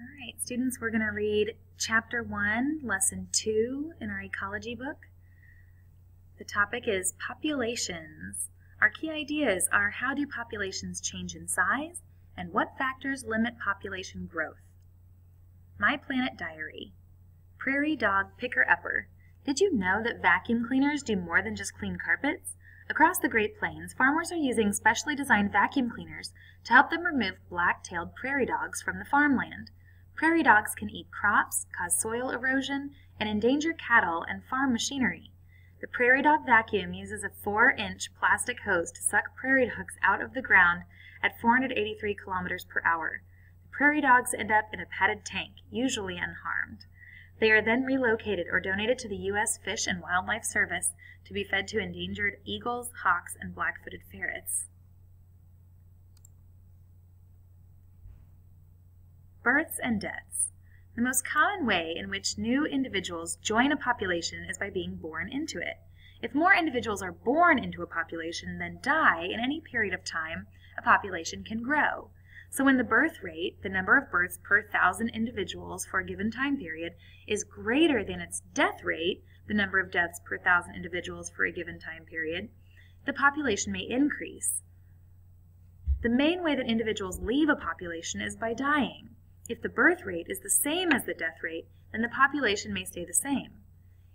All right, students, we're going to read Chapter 1, Lesson 2 in our ecology book. The topic is populations. Our key ideas are how do populations change in size and what factors limit population growth. My Planet Diary. Prairie Dog Picker-Upper. Did you know that vacuum cleaners do more than just clean carpets? Across the Great Plains, farmers are using specially designed vacuum cleaners to help them remove black-tailed prairie dogs from the farmland. Prairie dogs can eat crops, cause soil erosion, and endanger cattle and farm machinery. The prairie dog vacuum uses a 4-inch plastic hose to suck prairie dogs out of the ground at 483 kilometers per hour. The prairie dogs end up in a padded tank, usually unharmed. They are then relocated or donated to the U.S. Fish and Wildlife Service to be fed to endangered eagles, hawks, and black-footed ferrets. Births and deaths. The most common way in which new individuals join a population is by being born into it. If more individuals are born into a population than die in any period of time, a population can grow. So when the birth rate, the number of births per 1,000 individuals for a given time period, is greater than its death rate, the number of deaths per 1,000 individuals for a given time period, the population may increase. The main way that individuals leave a population is by dying. If the birth rate is the same as the death rate, then the population may stay the same.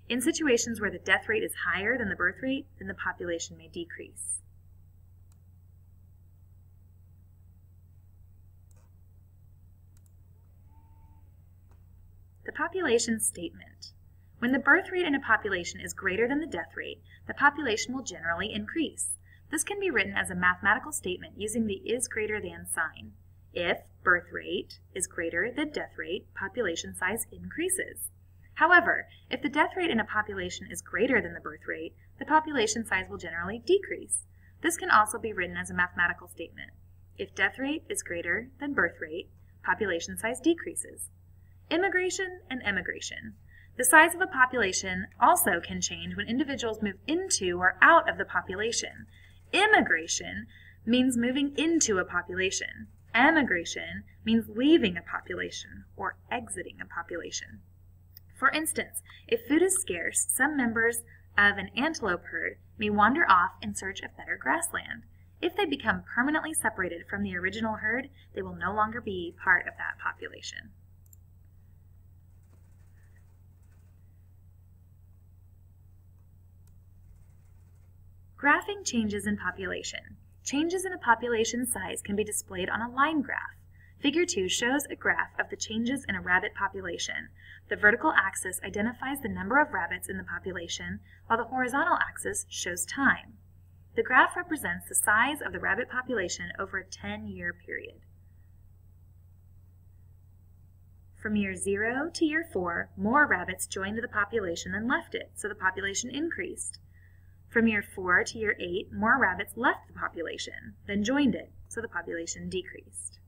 In situations where the death rate is higher than the birth rate, then the population may decrease. The population statement. When the birth rate in a population is greater than the death rate, the population will generally increase. This can be written as a mathematical statement using the is greater than sign. If birth rate is greater than death rate, population size increases. However, if the death rate in a population is greater than the birth rate, the population size will generally decrease. This can also be written as a mathematical statement. If death rate is greater than birth rate, population size decreases. Immigration and emigration. The size of a population also can change when individuals move into or out of the population. Immigration means moving into a population. Emigration means leaving a population or exiting a population. For instance, if food is scarce, some members of an antelope herd may wander off in search of better grassland. If they become permanently separated from the original herd, they will no longer be part of that population. Graphing changes in population. Changes in a population size can be displayed on a line graph. Figure 2 shows a graph of the changes in a rabbit population. The vertical axis identifies the number of rabbits in the population, while the horizontal axis shows time. The graph represents the size of the rabbit population over a 10-year period. From year 0 to year 4, more rabbits joined the population than left it, so the population increased. From year 4 to year 8, more rabbits left the population than joined it, so the population decreased.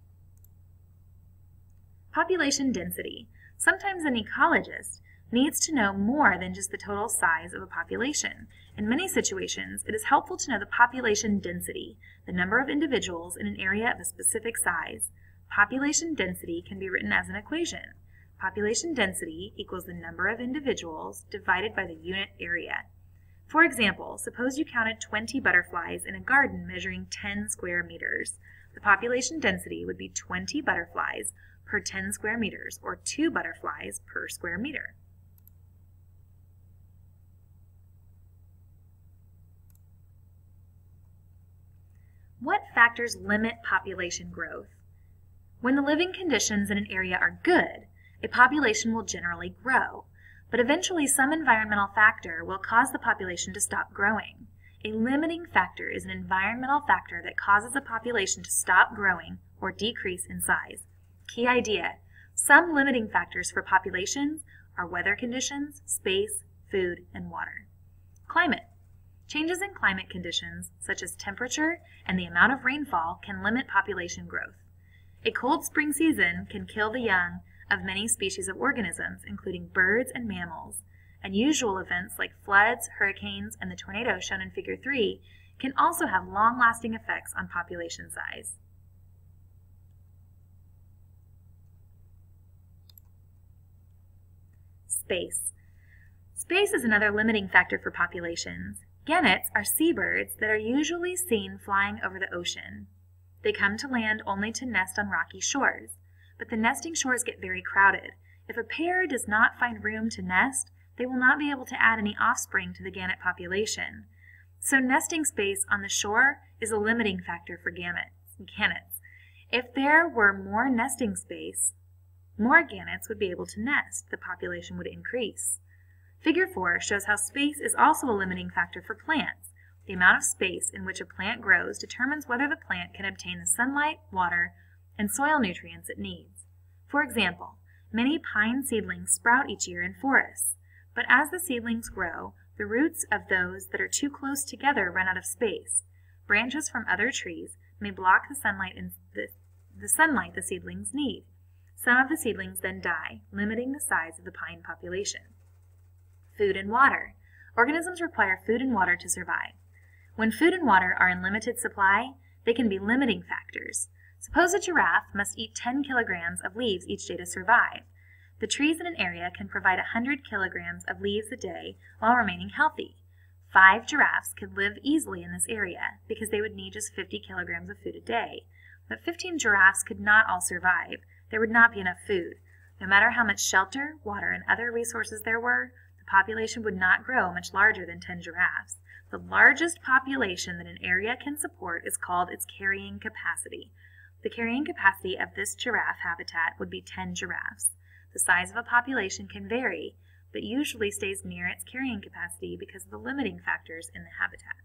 Population density. Sometimes an ecologist needs to know more than just the total size of a population. In many situations, it is helpful to know the population density, the number of individuals in an area of a specific size. Population density can be written as an equation. Population density equals the number of individuals divided by the unit area. For example, suppose you counted 20 butterflies in a garden measuring 10 square meters. The population density would be 20 butterflies per 10 square meters, or 2 butterflies per square meter. What factors limit population growth? When the living conditions in an area are good, a population will generally grow. But eventually some environmental factor will cause the population to stop growing. A limiting factor is an environmental factor that causes a population to stop growing or decrease in size. Key idea: some limiting factors for populations are weather conditions, space, food, and water. Climate. Changes in climate conditions, such as temperature and the amount of rainfall, can limit population growth. A cold spring season can kill the young of many species of organisms, including birds and mammals. Unusual events like floods, hurricanes, and the tornado shown in Figure 3 can also have long-lasting effects on population size. Space. Space is another limiting factor for populations. Gannets are seabirds that are usually seen flying over the ocean. They come to land only to nest on rocky shores, but the nesting shores get very crowded. If a pair does not find room to nest, they will not be able to add any offspring to the gannet population. So nesting space on the shore is a limiting factor for gannets. If there were more nesting space, more gannets would be able to nest. The population would increase. Figure 4 shows how space is also a limiting factor for plants. The amount of space in which a plant grows determines whether the plant can obtain the sunlight, water, and soil nutrients it needs. For example, many pine seedlings sprout each year in forests, but as the seedlings grow, the roots of those that are too close together run out of space. Branches from other trees may block the sunlight the seedlings need. Some of the seedlings then die, limiting the size of the pine population. Food and water. Organisms require food and water to survive. When food and water are in limited supply, they can be limiting factors. Suppose a giraffe must eat 10 kilograms of leaves each day to survive. The trees in an area can provide 100 kilograms of leaves a day while remaining healthy. 5 giraffes could live easily in this area because they would need just 50 kilograms of food a day. But 15 giraffes could not all survive. There would not be enough food. No matter how much shelter, water, and other resources there were, the population would not grow much larger than 10 giraffes. The largest population that an area can support is called its carrying capacity. The carrying capacity of this giraffe habitat would be 10 giraffes. The size of a population can vary, but usually stays near its carrying capacity because of the limiting factors in the habitat.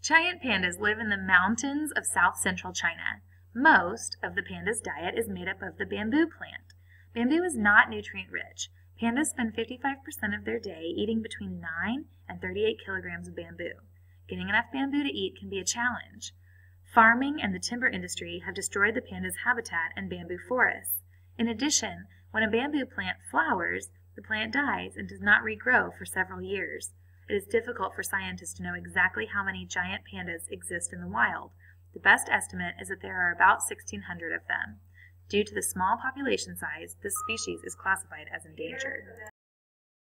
Giant pandas live in the mountains of south-central China. Most of the panda's diet is made up of the bamboo plant. Bamboo is not nutrient-rich. Pandas spend 55% of their day eating between 9 and 38 kilograms of bamboo. Getting enough bamboo to eat can be a challenge. Farming and the timber industry have destroyed the panda's habitat and bamboo forests. In addition, when a bamboo plant flowers, the plant dies and does not regrow for several years. It is difficult for scientists to know exactly how many giant pandas exist in the wild. The best estimate is that there are about 1,600 of them. Due to the small population size, this species is classified as endangered.